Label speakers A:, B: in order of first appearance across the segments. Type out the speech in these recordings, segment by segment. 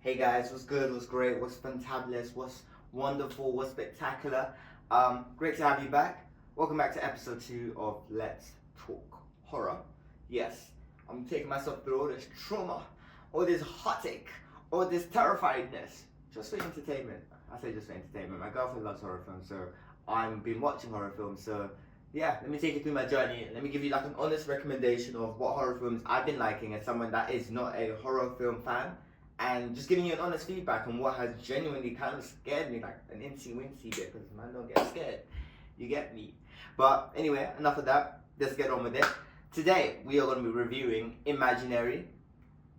A: Hey guys, what's good, what's great, what's fantabulous, what's wonderful, what's spectacular? Great to have you back. Welcome back to episode 2 of Let's Talk Horror. Yes, I'm taking myself through all this trauma, all this heartache, all this terrifiedness, just for entertainment. I say just for entertainment. My girlfriend loves horror films, so I've been watching horror films, so yeah, let me take you through my journey. Let me give you like an honest recommendation of what horror films I've been liking as someone that is not a horror film fan, and just giving you an honest feedback on what has genuinely kind of scared me, like an incy-wincy bit, because man don't get scared. You get me. But anyway, enough of that. Let's get on with it. Today, we are going to be reviewing Imaginary.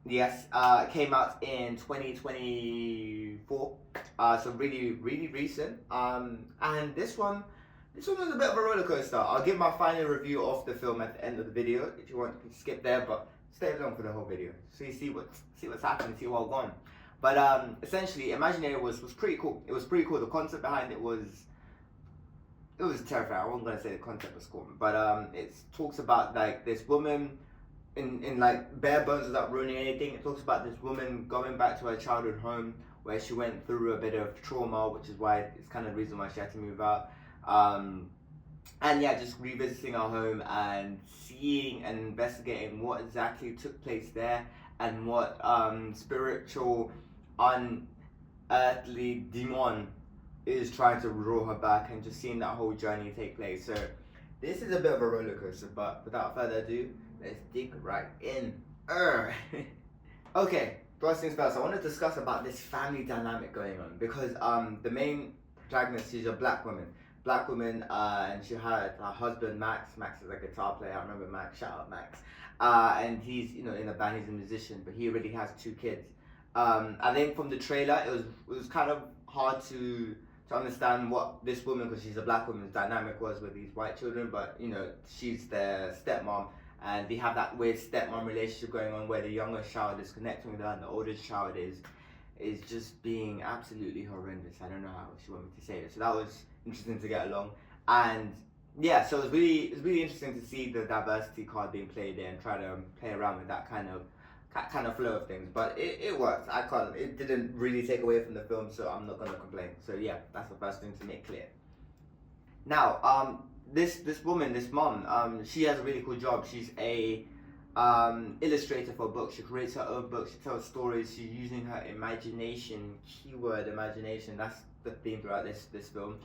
A: Yes, it came out in 2024, so really, really recent. And this one was a bit of a roller coaster. I'll give my final review of the film at the end of the video. If you want, you can skip there, but stay along for the whole video so you see what's happening, see what's going. But essentially, Imaginary was pretty cool. It was pretty cool. The concept behind it was terrifying. I wasn't gonna say the concept was cool, but it talks about like this woman in like bare bones without ruining anything. It talks about this woman going back to her childhood home where she went through a bit of trauma, which is why it's kind of the reason why she had to move out. And yeah, just revisiting our home and seeing and investigating what exactly took place there and what spiritual, unearthly demon is trying to draw her back, and just seeing that whole journey take place. So this is a bit of a roller coaster, but without further ado, let's dig right in. Okay, first things first, I want to discuss about this family dynamic going on, because the main protagonist, she's a black woman, and she had her husband Max. Max is a guitar player. I remember Max. Shout out Max. And he's in a band. He's a musician, but he already has 2 kids. I think from the trailer, it was kind of hard to understand what this woman, because she's a black woman's dynamic was with these white children. But she's their stepmom, and they have that weird stepmom relationship going on where the youngest child is connecting with her, and the oldest child is just being absolutely horrendous. I don't know how she wanted me to say it. So that was interesting to get along, and yeah, so it's really interesting to see the diversity card being played there and try to play around with that kind of flow of things. But it worked. It didn't really take away from the film, so I'm not gonna complain. So yeah, that's the first thing to make clear. Now, this woman, this mom, she has a really cool job. She's a illustrator for books. She creates her own books. She tells stories. She's using her imagination, keyword imagination. That's the theme throughout this film.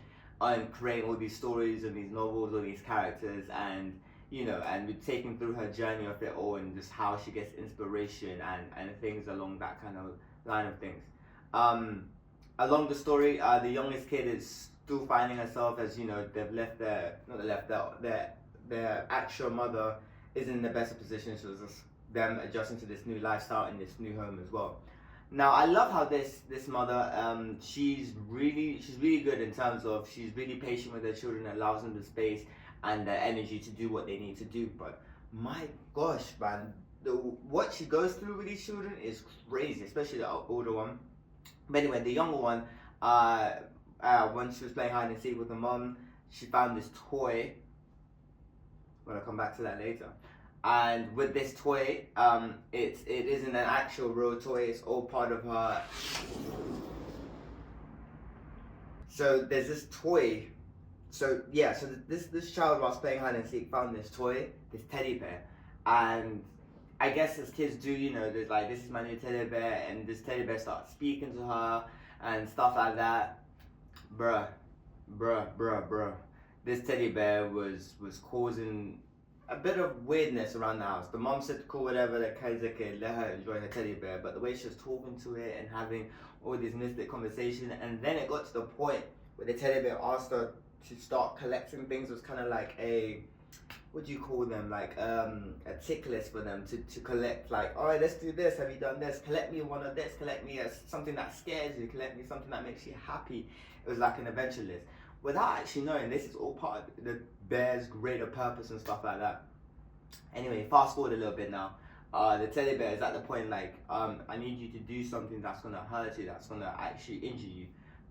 A: Creating all these stories and these novels, all these characters, and and we're taking through her journey of it all, and just how she gets inspiration and things along that kind of line of things. Along the story, the youngest kid is still finding herself, as they've left their actual mother isn't in the best of position, so it's just them adjusting to this new lifestyle in this new home as well. Now, I love how this mother, she's really good in terms of she's really patient with her children, allows them the space and the energy to do what they need to do. But my gosh, man, what she goes through with these children is crazy, especially the older one. But anyway, the younger one, when she was playing hide and seek with her mom, she found this toy. I'm gonna come back to that later. And with this toy, it isn't an actual real toy. It's all part of her. So there's this toy. So yeah, so this child, whilst playing hide and seek, found this toy, this teddy bear, and I guess as kids do, there's like, this is my new teddy bear, and this teddy bear starts speaking to her and stuff like that. Bruh. This teddy bear was causing a bit of weirdness around the house. The mom said, cool, whatever, the kid's okay, let her enjoy her teddy bear. But the way she was talking to it and having all these mystic conversation, and then it got to the point where the teddy bear asked her to start collecting things. It was kind of like a, what do you call them, like a tick list for them to collect, like, all right, let's do this, have you done this, collect me one of this, collect me something that scares you, collect me something that makes you happy. It was like an adventure list, without actually knowing this is all part of the bear's greater purpose and stuff like that. Anyway, fast forward a little bit now. The teddy bear is at the point like, I need you to do something that's gonna hurt you, that's gonna actually injure you.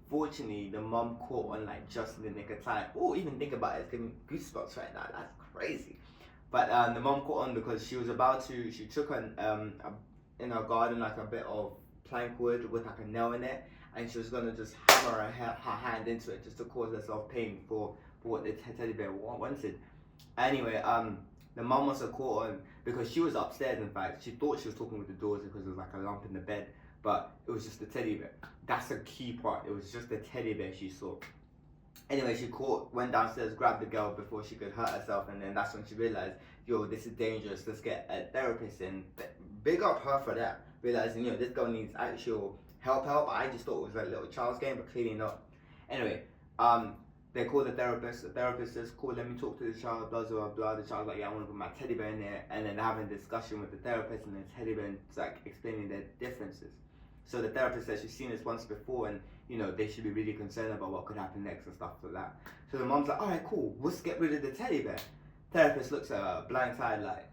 A: Fortunately, the mom caught on like just in the nick of time. Oh, even think about it, it's giving goosebumps right now. That's crazy. But the mom caught on because she was about to. She took in her garden like a bit of plank wood with like a nail in it, and she was gonna just hammer her hand into it just to cause herself pain for what the teddy bear wanted. Anyway, the mum also caught on because she was upstairs. In fact, she thought she was talking with the doors because there was like a lump in the bed, but it was just the teddy bear. That's a key part. It was just the teddy bear she saw. Anyway, went downstairs, grabbed the girl before she could hurt herself, and then that's when she realized, yo, this is dangerous. Let's get a therapist in. Big up her for that, realizing, this girl needs actual help. I just thought it was a little child's game, but clearly not. Anyway, they call the therapist. The therapist says, cool, let me talk to the child, blah, blah, blah. The child's like, yeah, I want to put my teddy bear in there. And then they're having a discussion with the therapist, and the teddy bear is like explaining their differences. So the therapist says she's seen this once before, and they should be really concerned about what could happen next and stuff like that. So the mom's like, all right, cool, let's get rid of the teddy bear. Therapist looks at her blindsided like,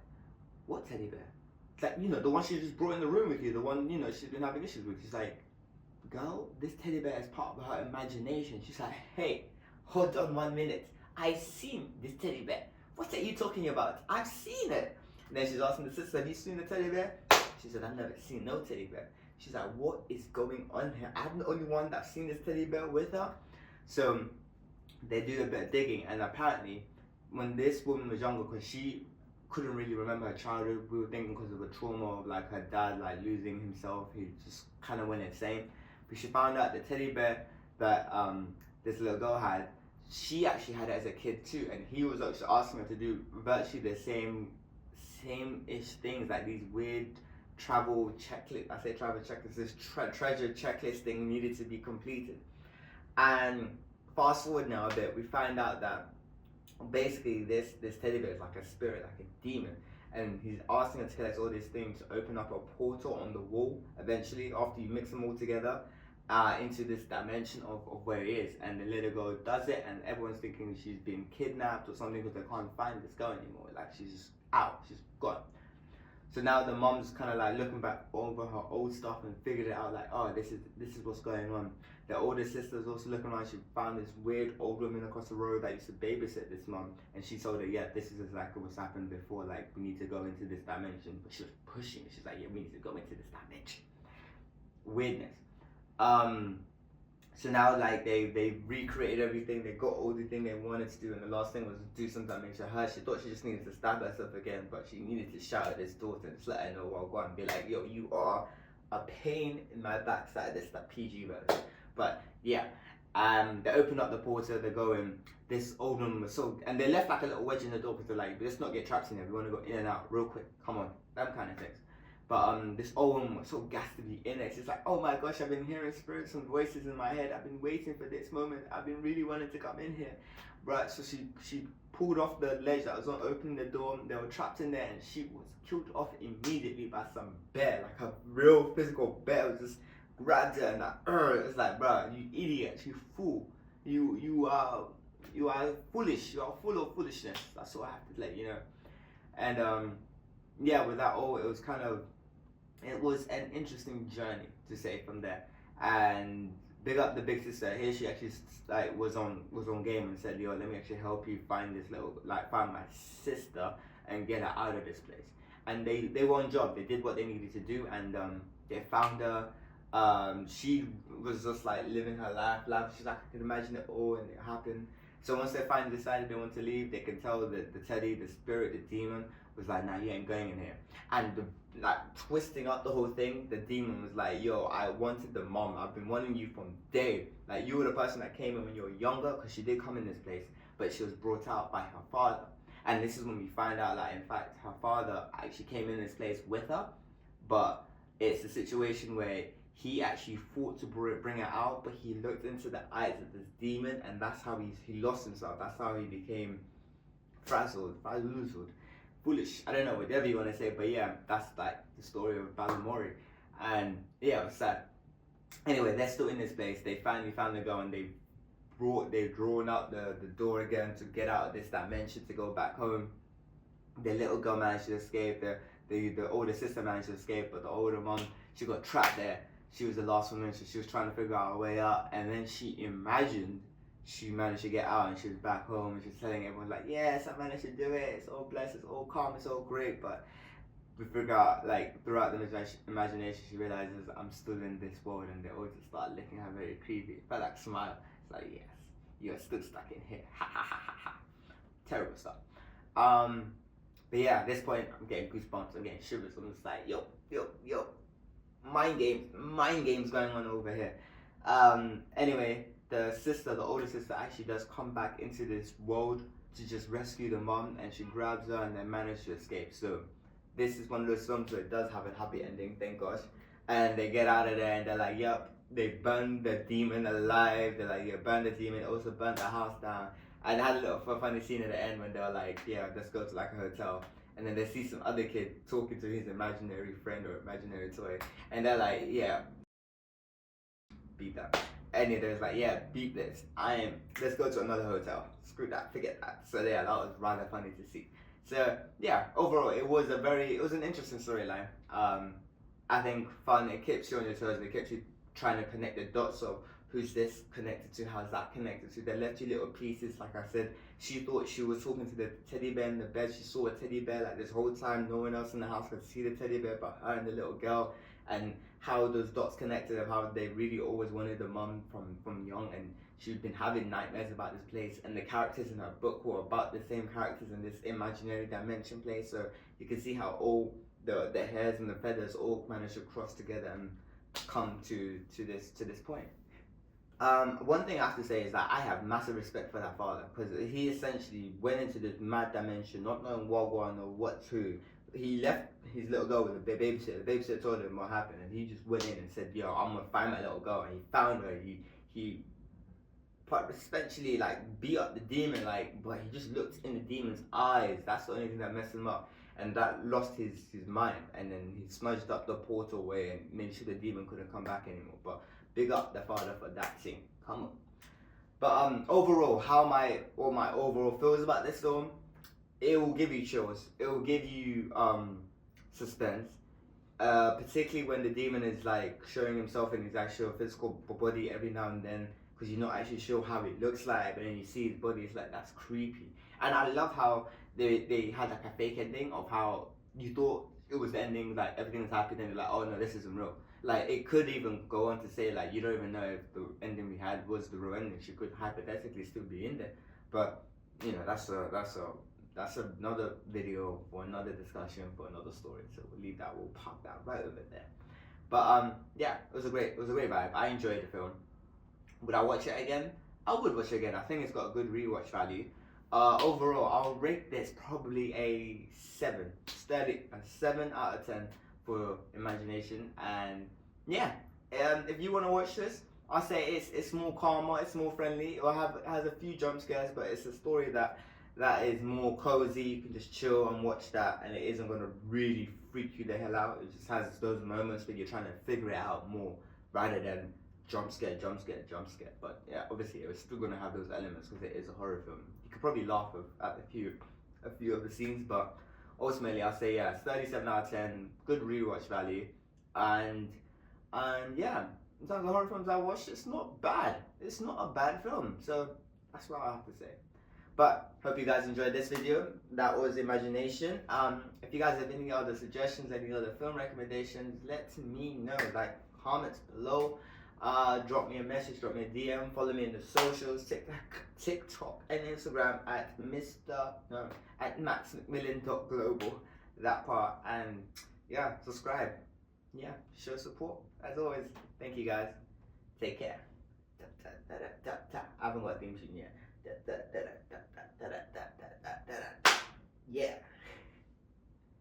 A: what teddy bear? It's like, the one she just brought in the room with you, the one, she's been having issues with. She's like, girl, this teddy bear is part of her imagination. She's like, hey, hold on 1 minute. I've seen this teddy bear. What's that you talking about? I've seen it. And then she's asking the sister, have you seen the teddy bear? She said, I've never seen no teddy bear. She's like, what is going on here? I'm the only one that's seen this teddy bear with her. So they do a bit of digging, and apparently when this woman was younger, because she couldn't really remember her childhood, we were thinking because of the trauma of like her dad like losing himself, he just kind of went insane. But she found out the teddy bear that this little girl had, she actually had it as a kid too, and he was actually asking her to do virtually the same-ish things, like these weird travel checklist. I say travel checklist. This treasure checklist thing needed to be completed. And fast forward now a bit, we find out that basically this teddy bear is like a spirit, like a demon, and he's asking her to collect all these things to open up a portal on the wall eventually after you mix them all together into this dimension of where he is. And the little girl does it, and everyone's thinking she's been kidnapped or something because they can't find this girl anymore. Like she's just out, she's gone. So now the mom's kind of like looking back over her old stuff and figured it out, like, oh, this is what's going on. The older sister's also looking around. She found this weird old woman across the road that used to babysit this mom, and she told her, yeah, this is exactly what's happened before. Like, we need to go into this dimension. But she was pushing. She's like, yeah, we need to go into this dimension. Weirdness. So now like they recreated everything. They got all the thing they wanted to do, and the last thing was do something that makes her hurt. She thought she just needed to stab herself again, but she needed to shout at this daughter and just let her know, well, go on and be like, yo, you are a pain in my backside. This is that PG version. But yeah, they open up the portal, they go in. This old woman was and they left like a little wedge in the door because they're like, let's not get trapped in here. We want to go in and out real quick. Come on, them kind of things. But this old woman was so gassed to be in it. She's like, oh my gosh, I've been hearing spirits and voices in my head. I've been waiting for this moment. I've been really wanting to come in here. Right, so she pulled off the ledge that was on, opening the door. They were trapped in there, and she was killed off immediately by some bear, like a real physical bear. It was just grabbed her and like, it's like, bro, you idiot, you fool. You are foolish. You are full of foolishness. That's what I have to let you know. And yeah, with that all, it was an interesting journey to say from there. And big up the big sister. Here she actually like was on game and said, yo, let me actually help you find find my sister and get her out of this place. And they were on job. They did what they needed to do, and they found her. She was just like living her life. She's like, I can imagine it all, and it happened. So once they finally decided they want to leave, they can tell that the teddy, the spirit, the demon was like, nah, you ain't going in here. And twisting up the whole thing, the demon was like, yo, I wanted the mom. I've been wanting you from day. Like, you were the person that came in when you were younger, because she did come in this place, but she was brought out by her father. And this is when we find out that, in fact, her father actually came in this place with her, but it's a situation where he actually fought to bring her out, but he looked into the eyes of this demon, and that's how he lost himself. That's how he became frazzled, foolish. I don't know, whatever you want to say, but yeah, that's like the story of Balamori. And yeah, it was sad. Anyway, they're still in this place. They finally found the girl, and they've drawn out the door again to get out of this dimension to go back home. The little girl managed to escape. The older sister managed to escape, but the older mom, she got trapped there. She was the last woman, so she was trying to figure out a way out, and then she imagined she managed to get out, and she was back home, and she was telling everyone like, yes, I managed to do it, it's all blessed, it's all calm, it's all great. But we figure out, like, throughout the imagination, she realizes I'm still in this world, and they all just start looking at her very creepy. It felt like smile. It's like, yes, you're still stuck in here. Ha ha ha ha ha. Terrible stuff. But yeah, at this point, I'm getting goosebumps. I'm getting shivers. I'm just like, yo, mind games going on over here. Anyway, the older sister, actually does come back into this world to just rescue the mom, and she grabs her and then manages to escape. So this is one of those films where it does have a happy ending, thank gosh. And they get out of there and they're like, yep, they burned the demon alive. They're like, yeah, burn the demon, also burn the house down. And I had a little funny scene at the end when they were like, yeah, let's go to like a hotel. And then they see some other kid talking to his imaginary friend or imaginary toy. And they're like, yeah, beat that. And then there's like, yeah, beat this. Let's go to another hotel. Screw that, forget that. So yeah, that was rather funny to see. So yeah, overall, it was an interesting storyline. I think fun. It keeps you on your toes. And it keeps you trying to connect the dots of who's this connected to, how's that connected to. They left you little pieces. Like I said, she thought she was talking to the teddy bear in the bed. She saw a teddy bear like this whole time. No one else in the house could see the teddy bear but her and the little girl. And how those dots connected, of how they really always wanted the mum from young, and she'd been having nightmares about this place, and the characters in her book were about the same characters in this imaginary dimension place. So you can see how all the hairs and the feathers all managed to cross together and come to this point. One thing I have to say is that I have massive respect for that father, because he essentially went into this mad dimension not knowing what one or what to. He left his little girl with the babysitter. The babysitter told him what happened, and he just went in and said, yo, I'm gonna find my little girl. And he found her. He essentially like beat up the demon, like, but he just looked in the demon's eyes. That's the only thing that messed him up, and that lost his mind. And then he smudged up the portal way and made sure the demon couldn't come back anymore. But big up the father for that thing. Come on. But overall, what my overall feels about this film, it will give you chills. It will give you suspense. Particularly when the demon is like showing himself in his actual physical body every now and then, because you're not actually sure how it looks like, but then you see his body, it's like, that's creepy. And I love how they had like a fake ending of how you thought it was the ending, like everything was happy, then you're like, oh no, this isn't real. Like, it could even go on to say, like, you don't even know if the ending we had was the real ending. She could hypothetically still be in there. But, you know, that's another video for another discussion for another story. So we'll leave that, we'll pop that right over there. But yeah, it was a great vibe. I enjoyed the film. Would I watch it again? I would watch it again. I think it's got a good rewatch value. Overall, I'll rate this probably a 7. Steady, a 7 out of 10 for imagination. And yeah, if you want to watch this, I'll say it's more calmer, it's more friendly. It has a few jump scares, but it's a story that is more cozy. You can just chill and watch that, and it isn't going to really freak you the hell out. It just has those moments where you're trying to figure it out more rather than jump scare. But yeah, obviously it was still going to have those elements because it is a horror film. You could probably laugh at a few of the scenes, but ultimately I'll say yeah, it's 37 out of 10, good rewatch value. And yeah, in terms of horror films I watched, it's not bad. It's not a bad film. So that's what I have to say. But hope you guys enjoyed this video. That was Imagination. If you guys have any other suggestions, any other film recommendations, let me know. Like, comments below. Drop me a message, drop me a DM, follow me in the socials, TikTok and Instagram at maxmcmillan.global, that part. And yeah, subscribe. Yeah, show support. As always, thank you guys. Take care. I haven't got a theme tune yet. Yeah.